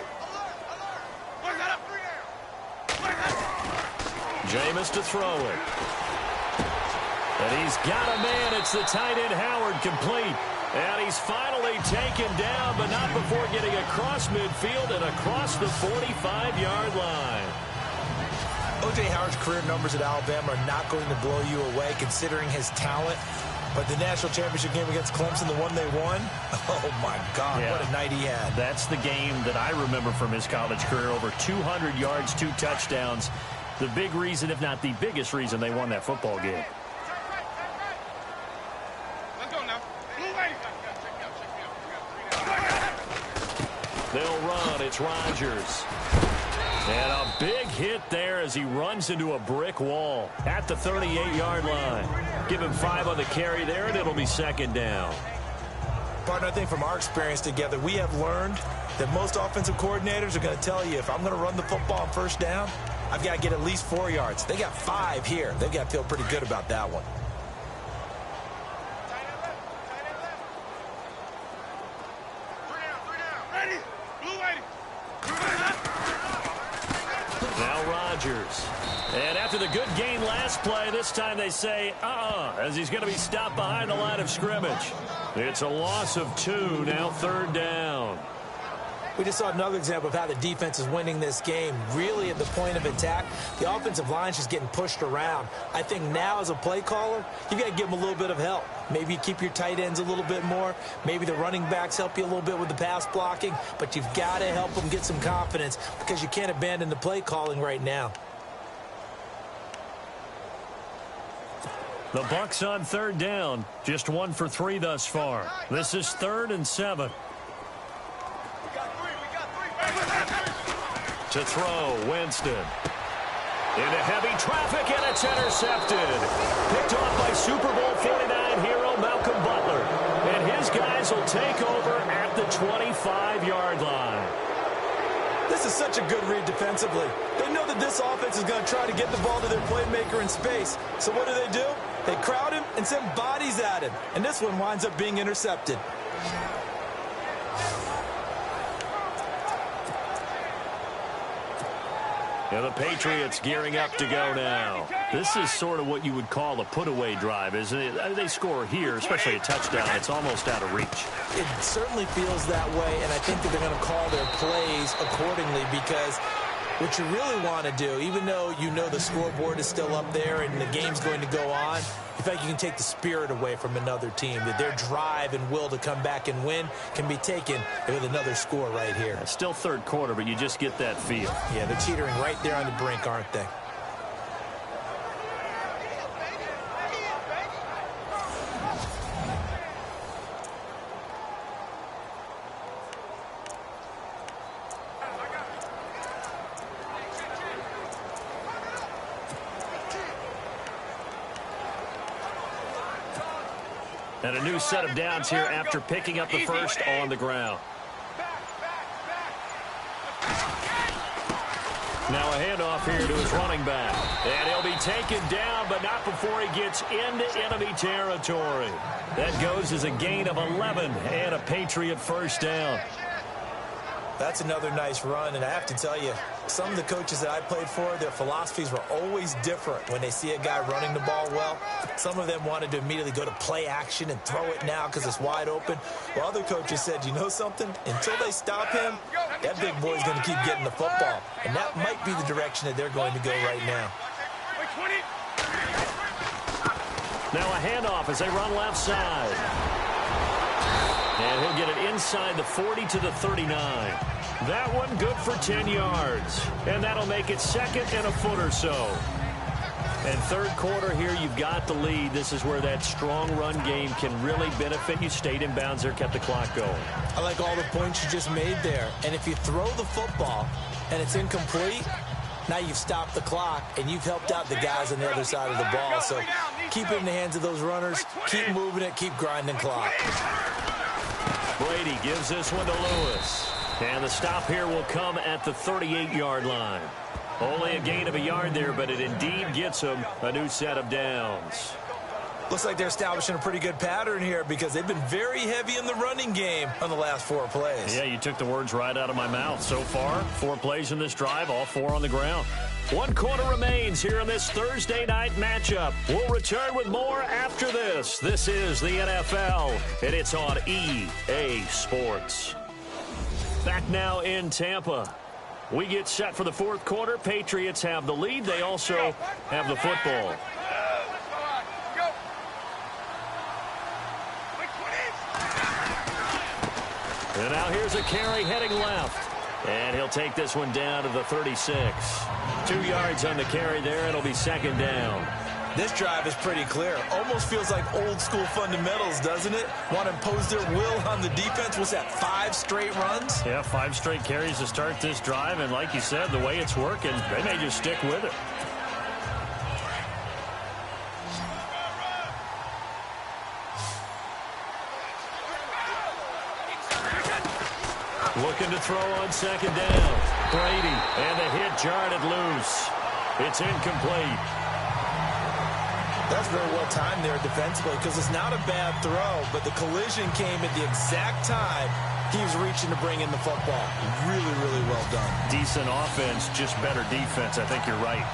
Alert. Jameis to throw it. And he's got a man. It's the tight end Howard, complete. And he's finally taken down, but not before getting across midfield and across the 45-yard line. O.J. Howard's career numbers at Alabama are not going to blow you away considering his talent. But the national championship game against Clemson, the one they won, oh, my God, yeah. What a night he had. That's the game that I remember from his college career. Over 200 yards, 2 touchdowns. The big reason, if not the biggest reason, they won that football game. They'll run. It's Rodgers. And a big hit there as he runs into a brick wall at the 38-yard line. Give him 5 on the carry there, and it'll be second down. Partner, I think from our experience together, we have learned that most offensive coordinators are going to tell you, if I'm going to run the football on first down, I've got to get at least 4 yards. They got 5 here. They've got to feel pretty good about that one. And after the good gain last play, this time they say, as he's going to be stopped behind the line of scrimmage. It's a loss of 2, now third down. We just saw another example of how the defense is winning this game. Really at the point of attack, the offensive line is just getting pushed around. I think now as a play caller, you've got to give them a little bit of help. Maybe you keep your tight ends a little bit more. Maybe the running backs help you a little bit with the pass blocking. But you've got to help them get some confidence because you can't abandon the play calling right now. The Bucs on third down. Just 1 for 3 thus far. This is 3rd and 7. To throw, Winston. Into heavy traffic, and it's intercepted. Picked off by Super Bowl 49 hero Malcolm Butler. And his guys will take over at the 25-yard line. This is such a good read defensively. They know that this offense is going to try to get the ball to their playmaker in space. So what do? They crowd him and send bodies at him. And this one winds up being intercepted. And the Patriots gearing up to go now. This is sort of what you would call a put-away drive, isn't it? They score here, especially a touchdown. It's almost out of reach. It certainly feels that way, and I think that they're going to call their plays accordingly because What you really want to do, even though you know the scoreboard is still up there and the game's going to go on, you feel like you can take the spirit away from another team, that their drive and will to come back and win can be taken with another score right here. It's still third quarter, but you just get that feel. Yeah, they're teetering right there on the brink, aren't they? And a new set of downs here after picking up the first on the ground. Now a handoff here to his running back. And he'll be taken down, but not before he gets into enemy territory. That goes as a gain of 11 and a Patriot first down. That's another nice run, and I have to tell you, some of the coaches that I played for, their philosophies were always different when they see a guy running the ball well. Some of them wanted to immediately go to play action and throw it now because it's wide open. While other coaches said, you know something? Until they stop him, that big boy's going to keep getting the football. And that might be the direction that they're going to go right now. Now a handoff as they run left side. And he'll get it inside the 40 to the 39. That one good for 10 yards. And that'll make it second and a foot or so. And third quarter here, you've got the lead. This is where that strong run game can really benefit you. Stayed in bounds there, kept the clock going. I like all the points you just made there. And if you throw the football and it's incomplete, now you've stopped the clock and you've helped out the guys on the other side of the ball. So keep it in the hands of those runners. Keep moving it. Keep grinding clock. Brady gives this one to Lewis. And the stop here will come at the 38-yard line. Only a gain of a yard there, but it indeed gets him a new set of downs. Looks like they're establishing a pretty good pattern here because they've been very heavy in the running game on the last 4 plays. Yeah, you took the words right out of my mouth. So far, 4 plays in this drive, all 4 on the ground. 1 quarter remains here in this Thursday night matchup. We'll return with more after this. This is the NFL, and it's on EA Sports. Back now in Tampa. We get set for the 4th quarter. Patriots have the lead. They also have the football. And now here's a carry heading left. And he'll take this one down to the 36. 2 yards on the carry there. It'll be second down. This drive is pretty clear. Almost feels like old school fundamentals, doesn't it? Want to impose their will on the defense. What's that, 5 straight runs? Yeah, 5 straight carries to start this drive. And like you said, the way it's working, they may just stick with it. Looking to throw on second down. Brady, and the hit jarred it loose. It's incomplete. That's very well timed there defensively because it's not a bad throw, but the collision came at the exact time he was reaching to bring in the football. Really, really well done. Decent offense, just better defense. I think you're right.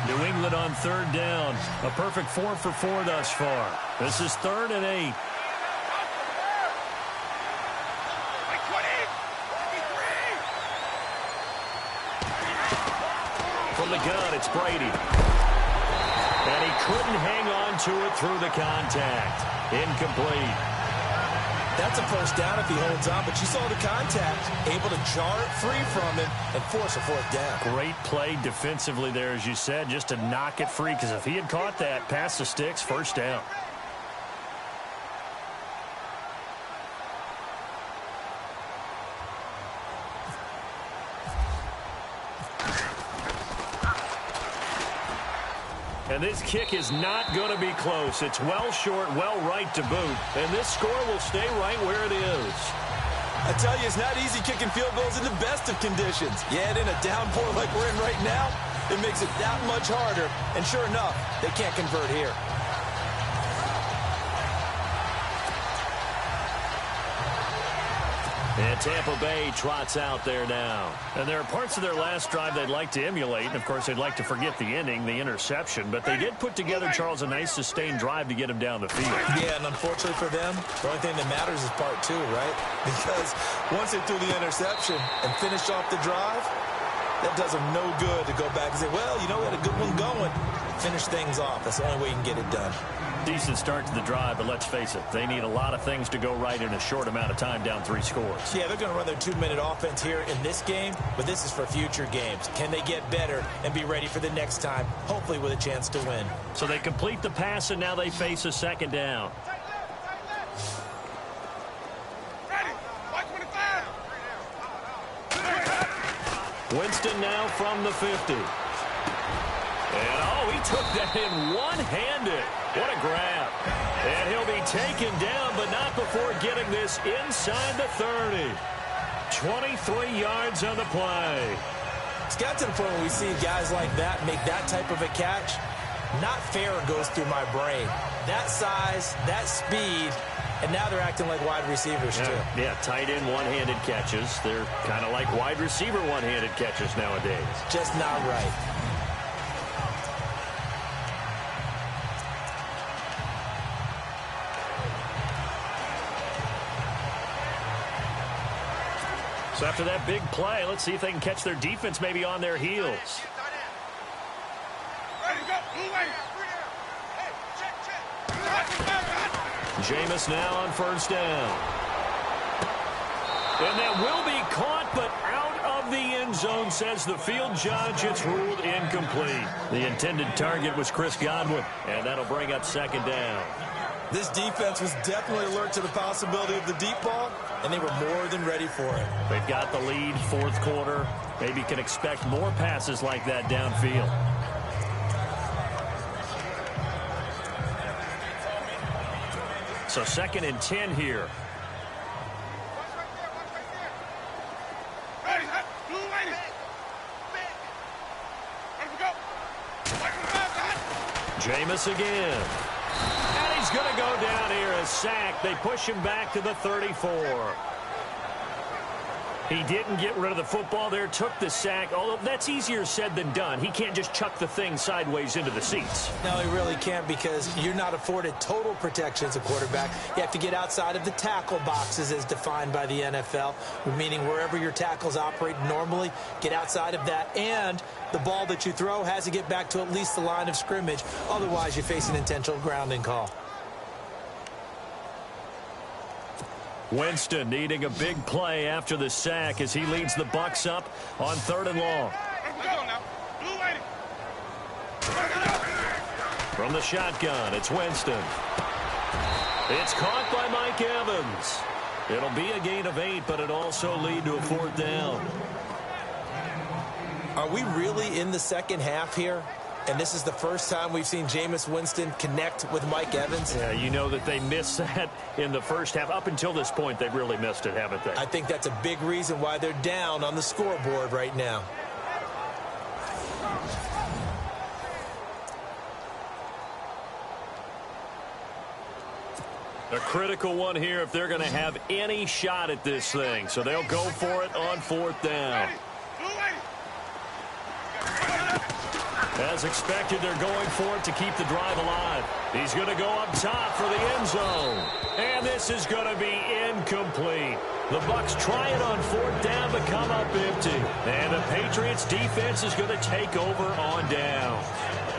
New England on third down. A perfect 4 for 4 thus far. This is 3rd and 8. From the gun, it's Brady. And he couldn't hang on to it through the contact. Incomplete. That's a first down if he holds on, but you saw the contact, able to jar it free from him and force a 4th down. Great play defensively there, as you said, just to knock it free, because if he had caught that, past the sticks, first down. And this kick is not going to be close. It's well short, well right to boot. And this score will stay right where it is. I tell you, it's not easy kicking field goals in the best of conditions. Yet in a downpour like we're in right now, it makes it that much harder. And sure enough, they can't convert here. And Tampa Bay trots out there now. And there are parts of their last drive they'd like to emulate. And, of course, they'd like to forget the inning, the interception. But they did put together, Charles, a nice sustained drive to get him down the field. Yeah, and unfortunately for them, the only thing that matters is part two, right? Because once they threw the interception and finished off the drive, that does them no good to go back and say, well, you know, we had a good one going. Finish things off. That's the only way you can get it done. Decent start to the drive, but let's face it, they need a lot of things to go right in a short amount of time, down 3 scores. Yeah, they're going to run their 2-minute offense here in this game, but this is for future games. Can they get better and be ready for the next time, hopefully with a chance to win? So they complete the pass, and now they face a second down. Ready. 125. Winston now from the 50. And, oh, he took that in one-handed. What a grab. And he'll be taken down, but not before getting this inside the 30. 23 yards on the play. It's got to the point where we see guys like that make that type of a catch. Not fair goes through my brain. That size, that speed, and now they're acting like wide receivers, too. Yeah, tight end one-handed catches. They're kind of like wide receiver one-handed catches nowadays. Just not right. So after that big play, let's see if they can catch their defense maybe on their heels. Ready, go. Blue way. Hey, check. Jameis now on first down. And that will be caught, but out of the end zone, says the field judge. It's ruled incomplete. The intended target was Chris Godwin, and that'll bring up second down. This defense was definitely alert to the possibility of the deep ball, and they were more than ready for it. They've got the lead, fourth quarter. Maybe can expect more passes like that downfield. So 2nd and 10 here. Ready, blue way. Ready, go. 125. Jameis again. And he's going to go down here, a sack. They push him back to the 34. He didn't get rid of the football there, took the sack. Although that's easier said than done. He can't just chuck the thing sideways into the seats. No, he really can't, because you're not afforded total protection as a quarterback. You have to get outside of the tackle boxes as defined by the NFL, meaning wherever your tackles operate normally, get outside of that. And the ball that you throw has to get back to at least the line of scrimmage. Otherwise, you face an intentional grounding call. Winston needing a big play after the sack as he leads the Bucs up on 3rd and long. From the shotgun, it's Winston. It's caught by Mike Evans. It'll be a gain of 8, but it also lead to a 4th down. Are we really in the second half here? And this is the first time we've seen Jameis Winston connect with Mike Evans? Yeah, you know that they missed that in the first half. Up until this point, they've really missed it, haven't they? I think that's a big reason why they're down on the scoreboard right now. A critical one here if they're going to have any shot at this thing. So they'll go for it on 4th down. As expected, they're going for it to keep the drive alive. He's going to go up top for the end zone. And this is going to be incomplete. The Bucs try it on 4th down, but come up empty. And the Patriots defense is going to take over on down.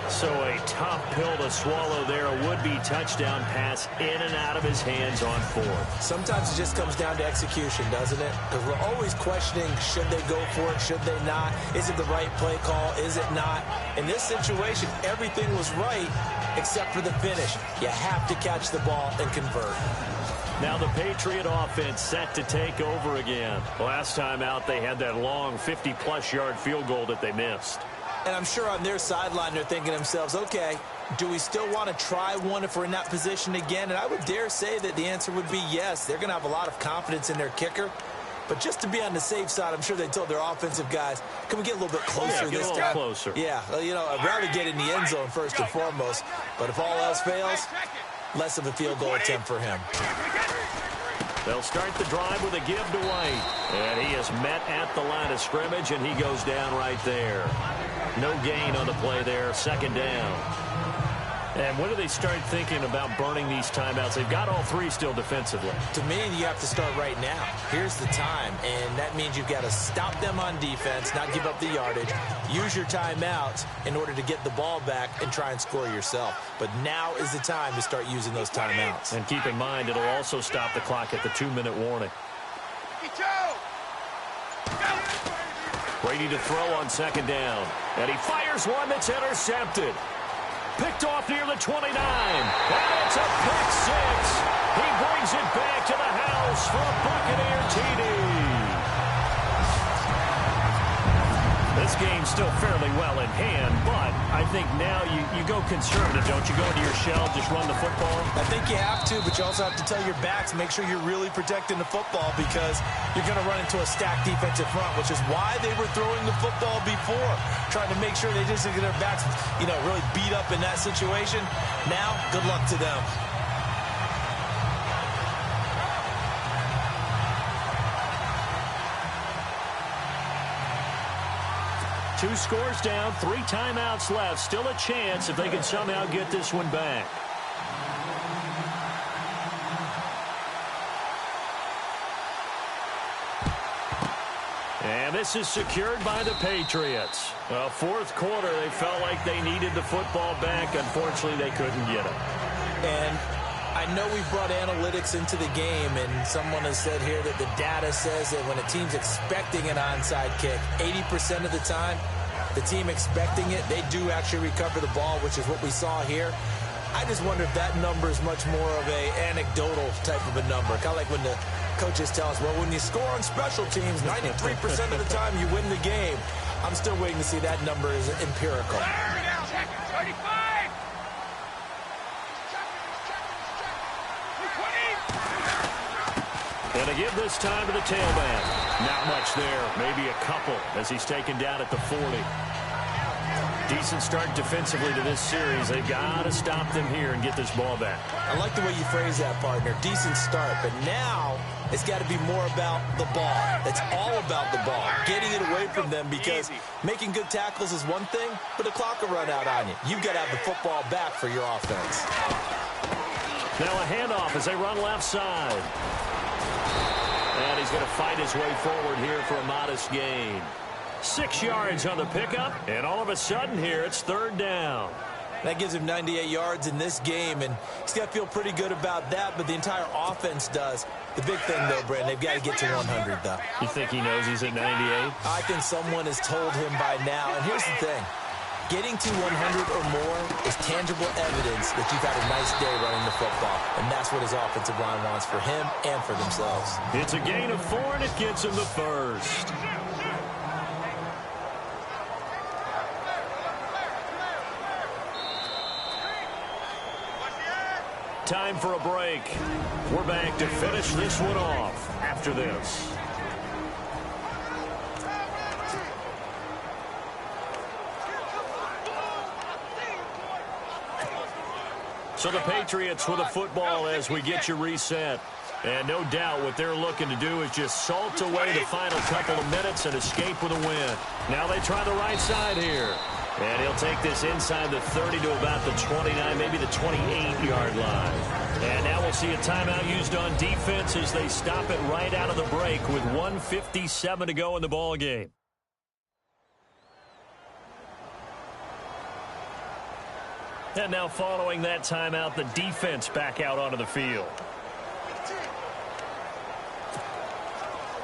So a tough pill to swallow there. A would-be touchdown pass in and out of his hands on 4th. Sometimes it just comes down to execution, doesn't it? Because we're always questioning, should they go for it, should they not? Is it the right play call, is it not? In this situation, everything was right except for the finish. You have to catch the ball and convert. Now the Patriot offense set to take over again. Last time out, they had that long 50-plus yard field goal that they missed. And I'm sure on their sideline they're thinking to themselves, okay, do we still want to try one if we're in that position again? And I would dare say that the answer would be yes. They're going to have a lot of confidence in their kicker. But just to be on the safe side, I'm sure they told their offensive guys, can we get a little bit closer this time? Get a little closer. Yeah, well, you know, I'd rather get in the end zone first and foremost. But if all else fails, less of a field goal attempt for him. They'll start the drive with a give to White. And he is met at the line of scrimmage, and he goes down right there. No gain on the play there, second down. And when do they start thinking about burning these timeouts? They've got all three still defensively. To me, you have to start right now. Here's the time, and that means you've got to stop them on defense, not give up the yardage, use your timeouts in order to get the ball back and try and score yourself. But now is the time to start using those timeouts. And keep in mind, it'll also stop the clock at the 2-minute warning. Brady to throw on second down. And he fires one that's intercepted. Picked off near the 29. And it's a pick six. He brings it back to the house for a Buccaneer TD. This game's still fairly well in hand, but I think now you go conservative, don't you? Go into your shell, just run the football? I think you have to, but you also have to tell your backs, make sure you're really protecting the football because you're going to run into a stacked defensive front, which is why they were throwing the football before, trying to make sure they just get their backs, really beat up in that situation. Now, good luck to them. Two scores down, 3 timeouts left. Still a chance if they can somehow get this one back. And this is secured by the Patriots. Well, fourth quarter, they felt like they needed the football back. Unfortunately, they couldn't get it. And I know we've brought analytics into the game, and someone has said here that the data says that when a team's expecting an onside kick, 80% of the time, the team expecting it, they do actually recover the ball, which is what we saw here. I just wonder if that number is much more of a anecdotal type of a number. Kind of like when the coaches tell us, well, when you score on special teams, 93% of the time you win the game. I'm still waiting to see that number is empirical. 35! And to give this time to the tailback. Not much there. Maybe a couple as he's taken down at the 40. Decent start defensively to this series. They've got to stop them here and get this ball back. I like the way you phrase that, partner. Decent start. But now it's got to be more about the ball. It's all about the ball. Getting it away from them because making good tackles is one thing, but the clock will run out on you. You've got to have the football back for your offense. Now a handoff as they run left side. And he's going to fight his way forward here for a modest gain. 6 yards on the pickup, and all of a sudden here it's third down. That gives him 98 yards in this game, and he's got to feel pretty good about that, but the entire offense does. The big thing, though, Brent, they've got to get to 100, though. You think he knows he's at 98? I think someone has told him by now, and here's the thing. Getting to 100 or more is tangible evidence that you've had a nice day running the football, and that's what his offensive line wants for him and for themselves. It's a gain of 4, and it gets him the first. Time for a break. We're back to finish this one off after this. So the Patriots with the football as we get you reset. And no doubt what they're looking to do is just salt away the final couple of minutes and escape with a win. Now they try the right side here. And he'll take this inside the 30 to about the 29, maybe the 28-yard line. And now we'll see a timeout used on defense as they stop it right out of the break with 1:57 to go in the ball game. And now following that timeout, the defense back out onto the field.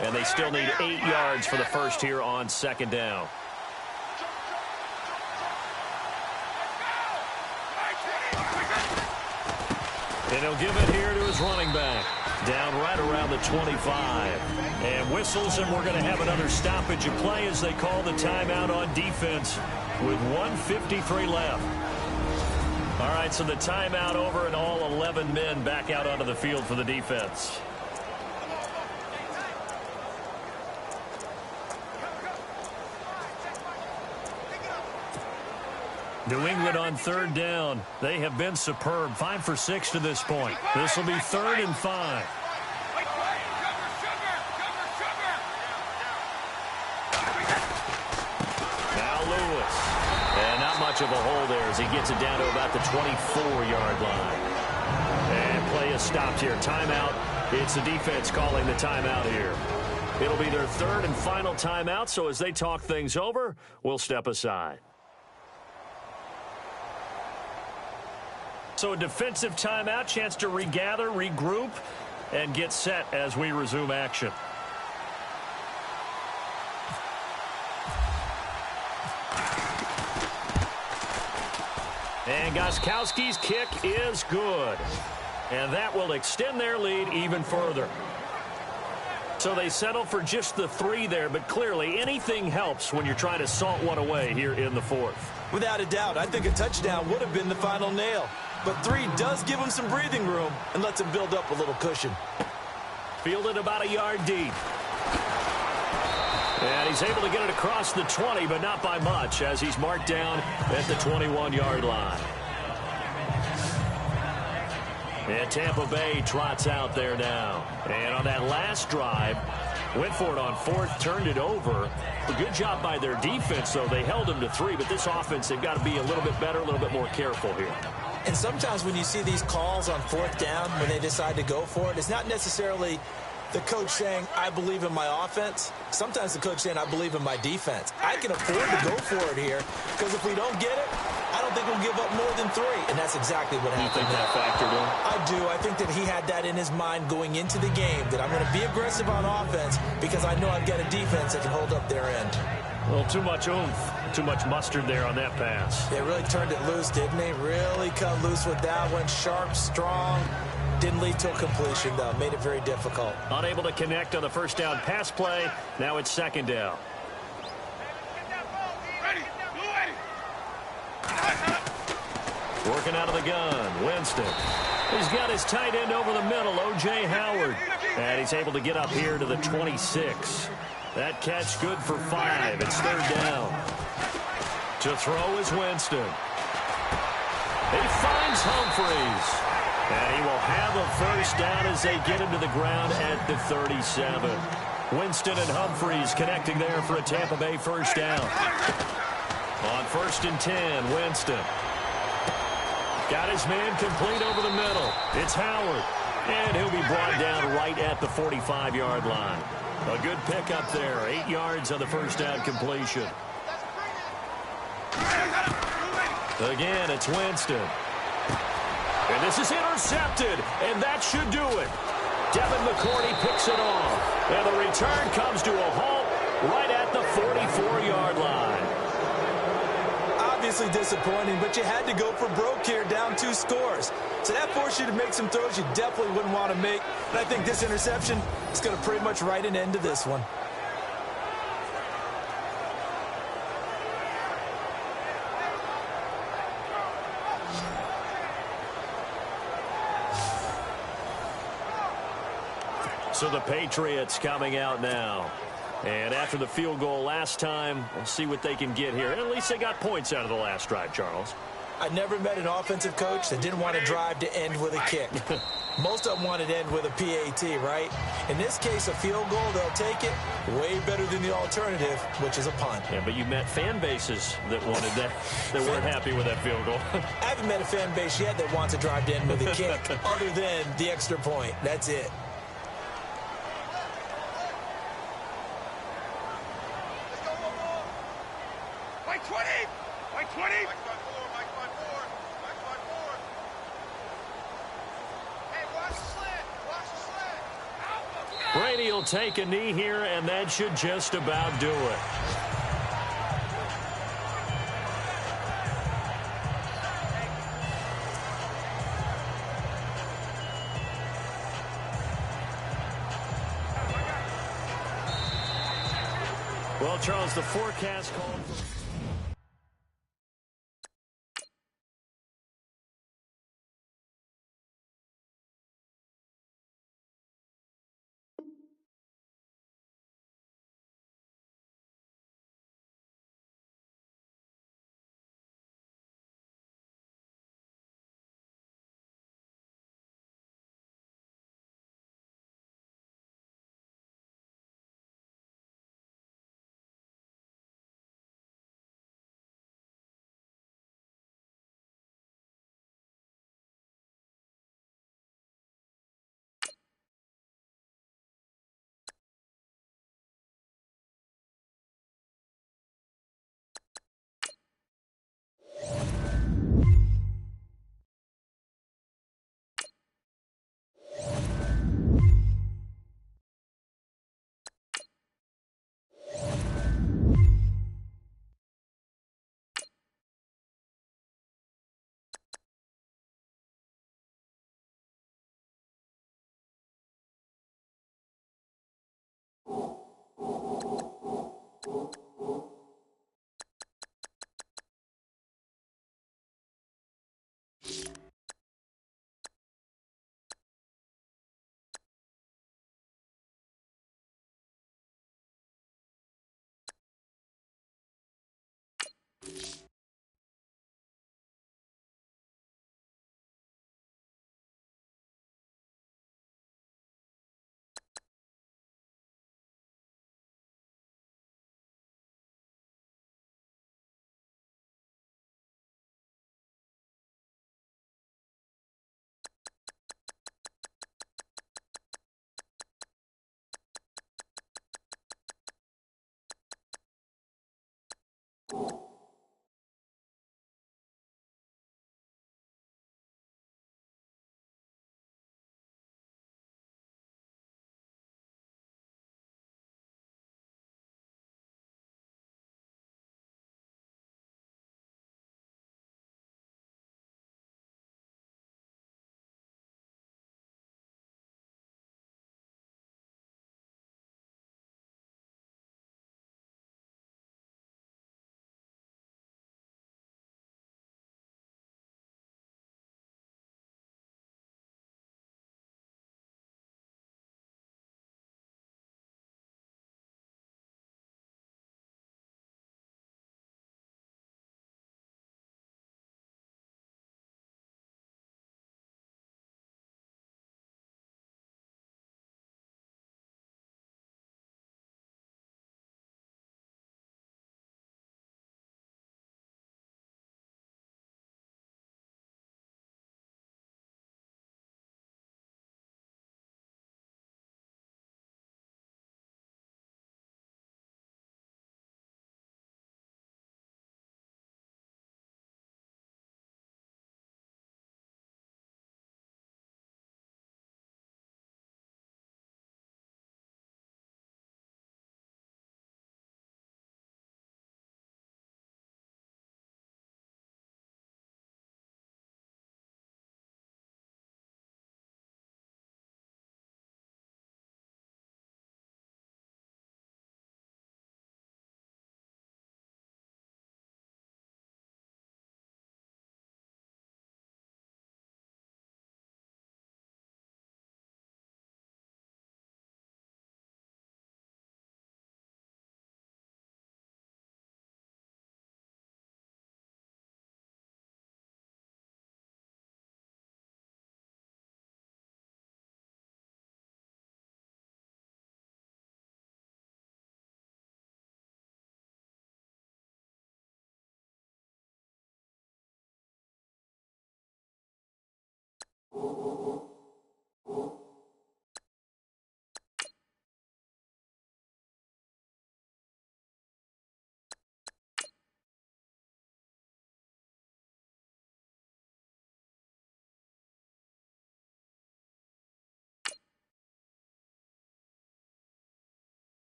And they still need 8 yards for the first here on second down. And he'll give it here to his running back. Down right around the 25. And whistles, and we're going to have another stoppage of play as they call the timeout on defense with 1:53 left. All right, so the timeout over and all 11 men back out onto the field for the defense. New England on third down. They have been superb. 5 for 6 to this point. This will be 3rd and 5. much of a hole there as he gets it down to about the 24-yard line. And play is stopped here. Timeout. It's the defense calling the timeout here. It'll be their third and final timeout, so as they talk things over, we'll step aside. So a defensive timeout, chance to regather, regroup, and get set as we resume action. And Gostkowski's kick is good. And that will extend their lead even further. So they settle for just the 3 there, but clearly anything helps when you're trying to salt one away here in the 4th. Without a doubt, I think a touchdown would have been the final nail. But 3 does give him some breathing room and lets him build up a little cushion. Fielded about a yard deep. And he's able to get it across the 20, but not by much, as he's marked down at the 21-yard line. And Tampa Bay trots out there now. And on that last drive, went for it on 4th, turned it over. A good job by their defense, though. They held them to 3, but this offense, they've got to be a little bit better, a little bit more careful here. And sometimes when you see these calls on 4th down, when they decide to go for it, it's not necessarily the coach saying, I believe in my offense. Sometimes the coach saying, I believe in my defense. I can afford to go for it here, because if we don't get it, I don't think we'll give up more than 3. And that's exactly what happened. You think that factored in? I do. I think that he had that in his mind going into the game, that I'm going to be aggressive on offense because I know I've got a defense that can hold up their end. Well, too much oomph, too much mustard there on that pass. They really turned it loose, didn't they? Really cut loose with that one. Sharp, strong. Didn't lead to a completion, though. Made it very difficult. Unable to connect on the first down pass play. Now it's 2nd down. Working out of the gun, Winston. He's got his tight end over the middle, O.J. Howard. And he's able to get up here to the 26. That catch good for 5. It's 3rd down. To throw is Winston. He finds Humphries. And he will have a first down as they get him to the ground at the 37. Winston and Humphries connecting there for a Tampa Bay first down. On 1st and 10, Winston. Got his man complete over the middle. It's Howard. And he'll be brought down right at the 45-yard line. A good pickup there. 8 yards on the first down completion. Again, it's Winston. And this is intercepted. And that should do it. Devin McCourty picks it off. And the return comes to a halt right at the 44-yard line. Obviously disappointing, but you had to go for broke here, down 2 scores. So that forced you to make some throws you definitely wouldn't want to make. And I think this interception is going to pretty much write an end to this one. So the Patriots coming out now. And after the field goal last time, we'll see what they can get here. At least they got points out of the last drive, Charles. I never met an offensive coach that didn't want to drive to end with a kick. Most of them wanted to end with a PAT, right? In this case, a field goal, they'll take it. Way better than the alternative, which is a punt. Yeah, but you met fan bases that wanted that, that weren't happy with that field goal. I haven't met a fan base yet that wants to drive to end with a kick, other than the extra point. That's it. Brady will take a knee here, and that should just about do it. Well, Charles, the forecast called for...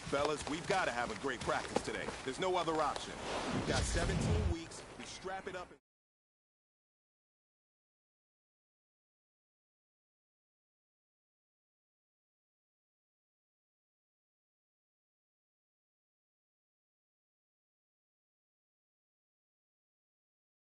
Fellas, we've got to have a great practice today. There's no other option. We've got 17 weeks. We strap it up.